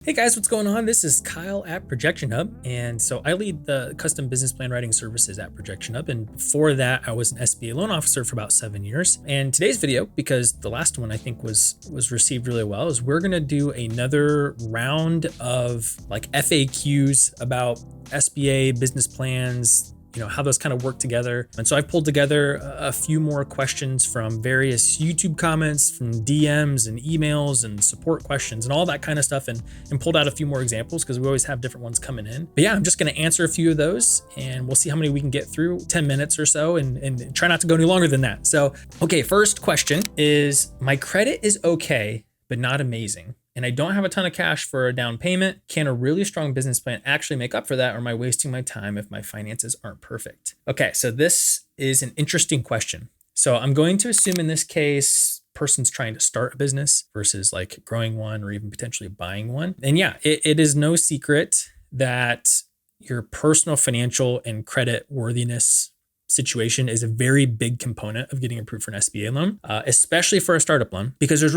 Hey guys, what's going on? This is Kyle at ProjectionHub. And so I lead the custom business plan writing services at ProjectionHub. And before that, I was an SBA loan officer for about 7 years. And today's video, because the last one I think was received really well, is we're going to do another round of like FAQs about SBA business plans, how those kind of work together. And so I've pulled together a few more questions from various YouTube comments, from DMs and emails and support questions and all that kind of stuff, and pulled out a few more examples because we always have different ones coming in. But yeah, I'm just going to answer a few of those and we'll see how many we can get through, 10 minutes or so, and try not to go any longer than that. So, okay, first question is, my credit is okay, but not amazing, and I don't have a ton of cash for a down payment. Can a really strong business plan actually make up for that, or am I wasting my time if my finances aren't perfect? Okay, so this is an interesting question. So I'm going to assume in this case, person's trying to start a business versus like growing one or even potentially buying one. And yeah, it is no secret that your personal financial and credit worthiness situation is a very big component of getting approved for an SBA loan, especially for a startup loan, because there's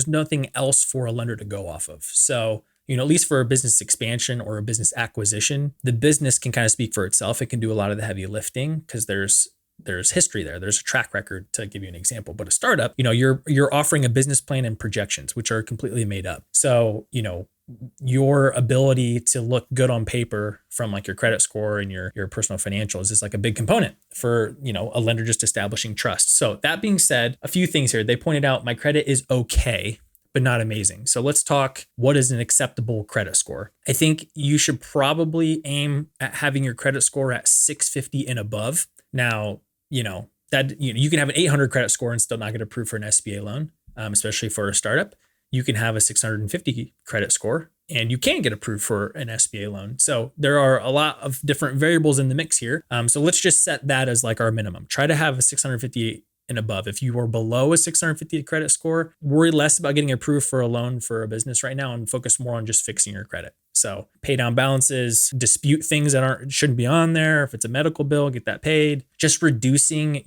nothing else for a lender to go off of. So, at least for a business expansion or a business acquisition, the business can kind of speak for itself. It can do a lot of the heavy lifting because there's history there. There's a track record, to give you an example. But a startup, you're offering a business plan and projections, which are completely made up. So, your ability to look good on paper from like your credit score and your personal financials is like a big component for, a lender just establishing trust. So that being said, a few things here. They pointed out my credit is okay, but not amazing. So let's talk, what is an acceptable credit score? I think you should probably aim at having your credit score at 650 and above. Now, that you can have an 800 credit score and still not get approved for an SBA loan, especially for a startup. You can have a 650 credit score and you can get approved for an SBA loan. So there are a lot of different variables in the mix here. So let's just set that as like our minimum. Try to have a 650 and above. If you are below a 650 credit score, worry less about getting approved for a loan for a business right now and focus more on just fixing your credit. So pay down balances, dispute things that shouldn't be on there. If it's a medical bill, get that paid. Just reducing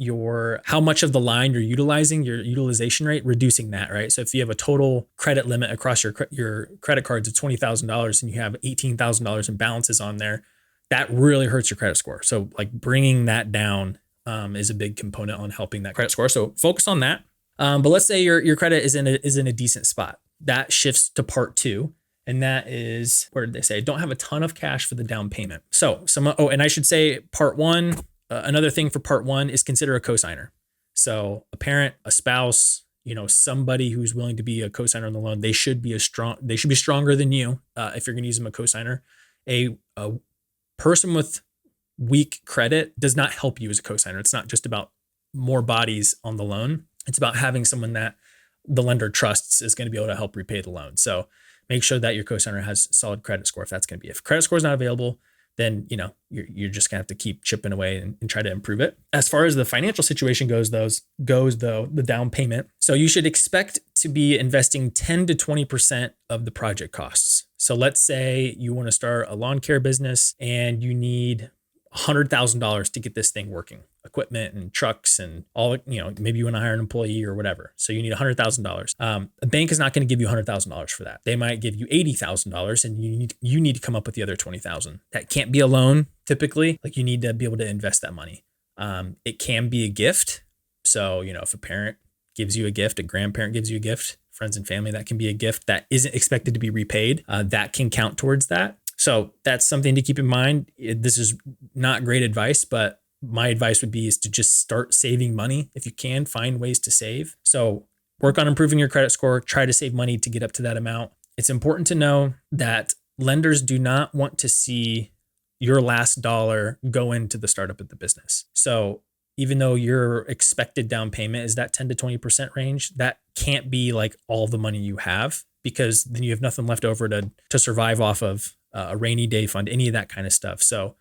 how much of the line you're utilizing, your utilization rate, reducing that, right? So if you have a total credit limit across your credit cards of $20,000 and you have $18,000 in balances on there, that really hurts your credit score. So like bringing that down is a big component on helping that credit score. So focus on that. But let's say your credit is in a decent spot. That shifts to part two. And that is, where did they say? Don't have a ton of cash for the down payment. And I should say part one, another thing for part one is consider a cosigner. So a parent, a spouse, somebody who's willing to be a cosigner on the loan, they should be stronger than you if you're going to use them a cosigner. A person with weak credit does not help you as a cosigner. It's not just about more bodies on the loan. It's about having someone that the lender trusts is going to be able to help repay the loan. So make sure that your cosigner has solid credit score if that's going to be. If credit score is not available, then you're just going to have to keep chipping away and try to improve it. As far as the financial situation goes, the down payment. So you should expect to be investing 10 to 20% of the project costs. So let's say you want to start a lawn care business and you need $100,000 to get this thing working, equipment and trucks and all, maybe you want to hire an employee or whatever. So you need $100,000. A bank is not going to give you $100,000 for that. They might give you $80,000 and you need to come up with the other $20,000. That can't be a loan typically. Like you need to be able to invest that money. It can be a gift. So, if a parent gives you a gift, a grandparent gives you a gift, friends and family, that can be a gift that isn't expected to be repaid. That can count towards that. So that's something to keep in mind. This is not great advice, but my advice would be is to just start saving money. If you can, find ways to save. So work on improving your credit score, try to save money to get up to that amount. It's important to know that lenders do not want to see your last dollar go into the startup of the business. So even though your expected down payment is that 10 to 20% range, that can't be like all the money you have, because then you have nothing left over to survive off of, a rainy day fund, any of that kind of stuff. So,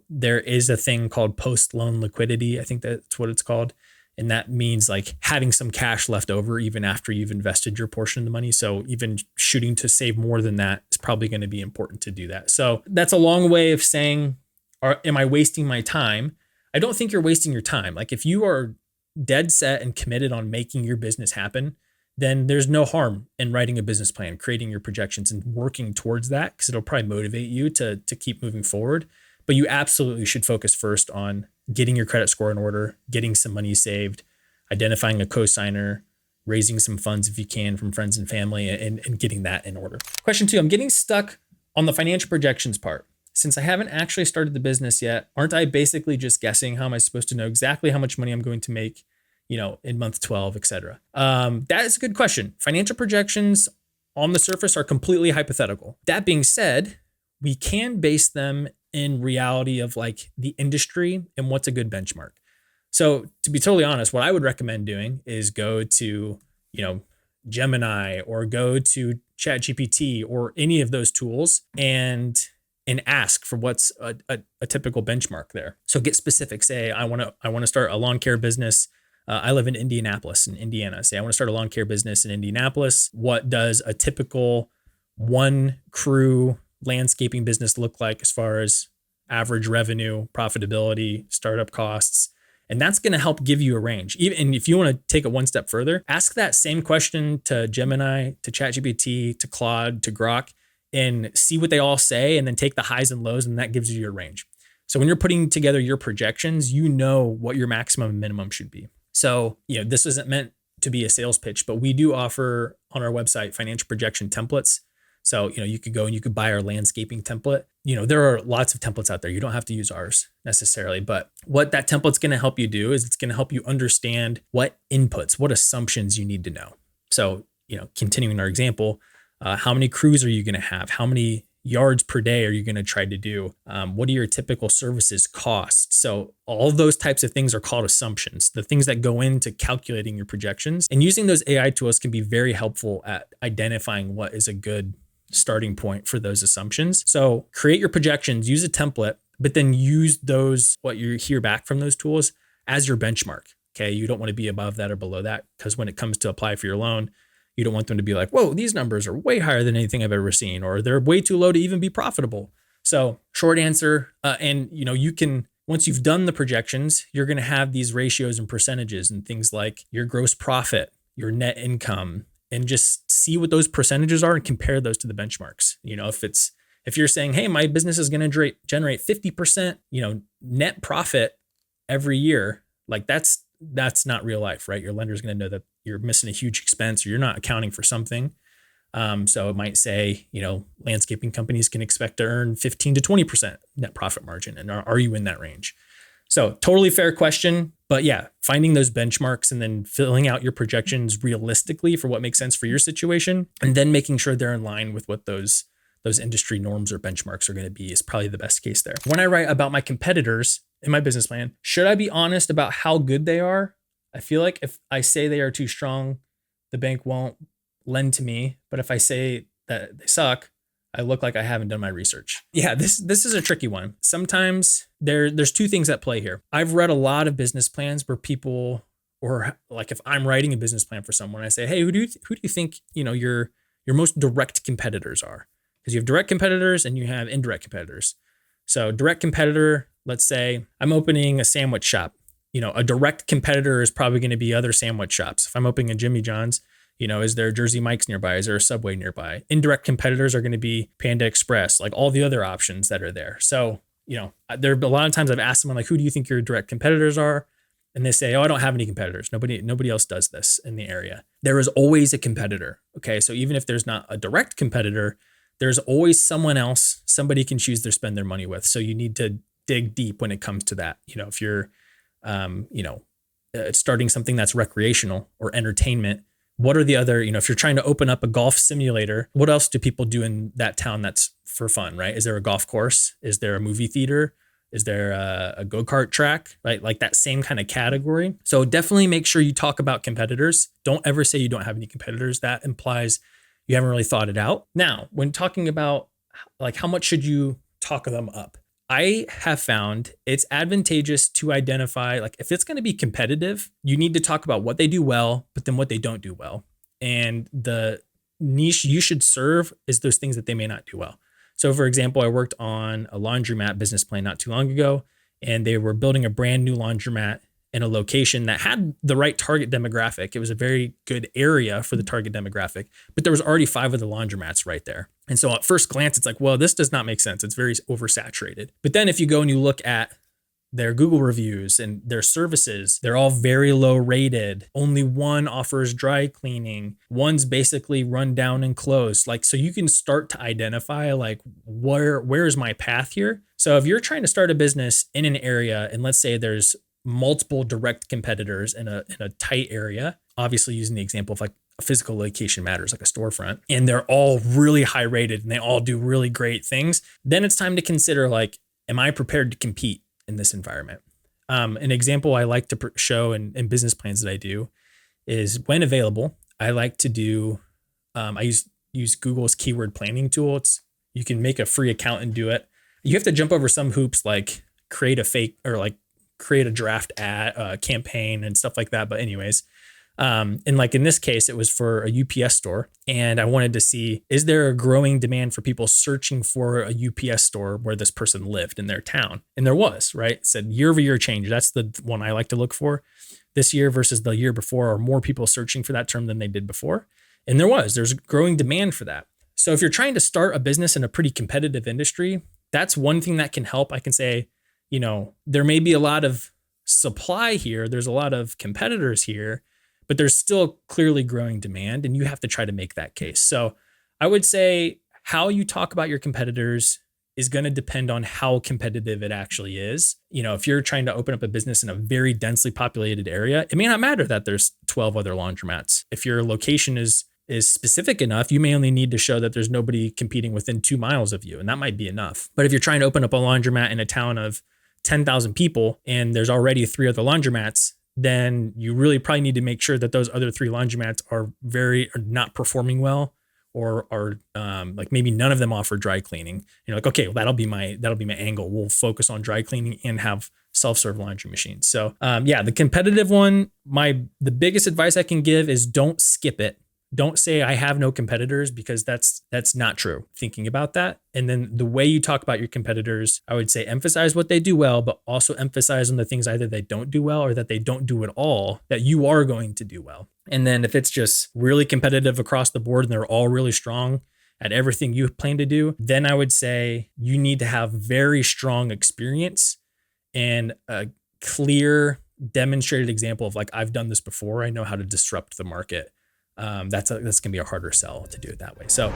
there is a thing called post-loan liquidity. I think that's what it's called. And that means like having some cash left over even after you've invested your portion of the money. So even shooting to save more than that is probably going to be important to do that. So that's a long way of saying, am I wasting my time? I don't think you're wasting your time. Like if you are dead set and committed on making your business happen, then there's no harm in writing a business plan, creating your projections and working towards that, because it'll probably motivate you to keep moving forward. But you absolutely should focus first on getting your credit score in order, getting some money saved, identifying a cosigner, raising some funds if you can from friends and family, and getting that in order. Question 2, I'm getting stuck on the financial projections part. Since I haven't actually started the business yet, aren't I basically just guessing? How am I supposed to know exactly how much money I'm going to make, in month 12, et cetera? That is a good question. Financial projections on the surface are completely hypothetical. That being said, we can base them in reality of like the industry and what's a good benchmark. So to be totally honest, what I would recommend doing is go to, Gemini or go to ChatGPT or any of those tools and ask for what's a typical benchmark there. So get specific. Say, I want to start a lawn care business. I live in Indianapolis, in Indiana. Say I want to start a lawn care business in Indianapolis. What does a typical one crew landscaping business look like as far as average revenue, profitability, startup costs? And that's going to help give you a range. Even if you want to take it one step further, ask that same question to Gemini, to ChatGPT, to Claude, to Grok, and see what they all say, and then take the highs and lows, and that gives you your range. So when you're putting together your projections, you know what your maximum and minimum should be. So, this isn't meant to be a sales pitch, but we do offer on our website financial projection templates. So, you could go and you could buy our landscaping template. There are lots of templates out there. You don't have to use ours necessarily, but what that template's going to help you do is it's going to help you understand what inputs, what assumptions you need to know. So, continuing our example, how many crews are you going to have? How many yards per day are you going to try to do? What are your typical services cost? So all of those types of things are called assumptions, the things that go into calculating your projections. And using those AI tools can be very helpful at identifying what is a good starting point for those assumptions. So create your projections, use a template, but then use those, what you hear back from those tools, as your benchmark. Okay. You don't want to be above that or below that, because when it comes to apply for your loan, you don't want them to be like, whoa, these numbers are way higher than anything I've ever seen, or they're way too low to even be profitable. So short answer, and you can, once you've done the projections, you're going to have these ratios and percentages and things like your gross profit, your net income, and just see what those percentages are and compare those to the benchmarks. If you're saying, hey, my business is going to generate 50%, net profit every year, like that's not real life, right? Your lender's going to know that you're missing a huge expense or you're not accounting for something. So it might say, landscaping companies can expect to earn 15 to 20% net profit margin. And are you in that range? So totally fair question, but yeah, finding those benchmarks and then filling out your projections realistically for what makes sense for your situation, and then making sure they're in line with what those industry norms or benchmarks are going to be is probably the best case there. When I write about my competitors in my business plan, should I be honest about how good they are? I feel like if I say they are too strong, the bank won't lend to me. But if I say that they suck, I look like I haven't done my research. Yeah, this is a tricky one. Sometimes there's two things at play here. I've read a lot of business plans where people, or like if I'm writing a business plan for someone, I say, hey, who do you think your most direct competitors are? Because you have direct competitors and you have indirect competitors. So direct competitor, let's say I'm opening a sandwich shop. A direct competitor is probably going to be other sandwich shops. If I'm opening a Jimmy John's, is there Jersey Mike's nearby? Is there a Subway nearby? Indirect competitors are going to be Panda Express, like all the other options that are there. So, there are a lot of times I've asked someone like, who do you think your direct competitors are? And they say, oh, I don't have any competitors. Nobody else does this in the area. There is always a competitor. Okay. So even if there's not a direct competitor, there's always someone else somebody can choose to spend their money with. So you need to dig deep when it comes to that. If you're, starting something that's recreational or entertainment, what are the other, if you're trying to open up a golf simulator, what else do people do in that town that's for fun, right? Is there a golf course? Is there a movie theater? Is there a go-kart track, right? Like that same kind of category. So definitely make sure you talk about competitors. Don't ever say you don't have any competitors. That implies you haven't really thought it out. Now, when talking about like how much should you talk them up? I have found it's advantageous to identify, like if it's going to be competitive, you need to talk about what they do well, but then what they don't do well. And the niche you should serve is those things that they may not do well. So for example, I worked on a laundromat business plan not too long ago, and they were building a brand new laundromat in a location that had the right target demographic. It was a very good area for the target demographic, but there was already 5 of the laundromats right there. And so at first glance, it's like, well, this does not make sense. It's very oversaturated. But then if you go and you look at their Google reviews and their services, they're all very low rated. Only one offers dry cleaning. One's basically run down and closed. Like, so you can start to identify like, where's my path here? So if you're trying to start a business in an area, and let's say there's multiple direct competitors in a tight area, obviously using the example of like a physical location matters, like a storefront, and they're all really high rated and they all do really great things, then it's time to consider like, am I prepared to compete in this environment? An example I like to show in business plans that I do is, when available, I like to do, I use Google's keyword planning tool. You can make a free account and do it. You have to jump over some hoops, like create a draft ad campaign and stuff like that. But anyways, and like in this case, it was for a UPS store, and I wanted to see, is there a growing demand for people searching for a UPS store where this person lived in their town? And there was, right? It said year-over-year change. That's the one I like to look for. This year versus the year before, are more people searching for that term than they did before. And there's growing demand for that. So if you're trying to start a business in a pretty competitive industry, that's one thing that can help. I can say, there may be a lot of supply here. There's a lot of competitors here, but there's still clearly growing demand, and you have to try to make that case. So I would say how you talk about your competitors is going to depend on how competitive it actually is. If you're trying to open up a business in a very densely populated area, it may not matter that there's 12 other laundromats. If your location is specific enough, you may only need to show that there's nobody competing within 2 miles of you, and that might be enough. But if you're trying to open up a laundromat in a town of 10,000 people and there's already 3 other laundromats, then you really probably need to make sure that those other 3 laundromats are not performing well, or are like maybe none of them offer dry cleaning. Like, okay, well, that'll be my angle. We'll focus on dry cleaning and have self-serve laundry machines. So the competitive one, the biggest advice I can give is don't skip it. Don't say I have no competitors, because that's not true. Thinking about that. And then the way you talk about your competitors, I would say emphasize what they do well, but also emphasize on the things either they don't do well or that they don't do at all that you are going to do well. And then if it's just really competitive across the board and they're all really strong at everything you plan to do, then I would say you need to have very strong experience and a clear demonstrated example of like, I've done this before. I know how to disrupt the market. That's gonna be a harder sell to do it that way. So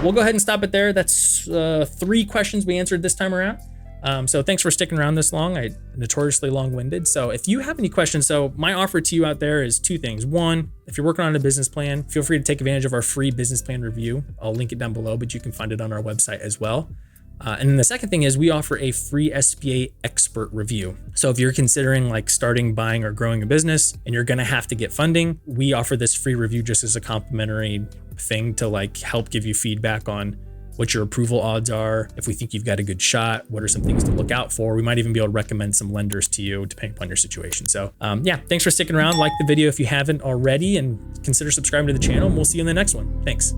we'll go ahead and stop it there. That's 3 questions we answered this time around. So thanks for sticking around this long. I notoriously long-winded. So if you have any questions, so my offer to you out there is 2 things. 1, if you're working on a business plan, feel free to take advantage of our free business plan review. I'll link it down below, but you can find it on our website as well. And then the second thing is we offer a free SBA expert review. So if you're considering like starting, buying, or growing a business and you're going to have to get funding, we offer this free review just as a complimentary thing to like help give you feedback on what your approval odds are. If we think you've got a good shot, what are some things to look out for? We might even be able to recommend some lenders to you depending upon your situation. So thanks for sticking around. Like the video if you haven't already, and consider subscribing to the channel, and we'll see you in the next one. Thanks.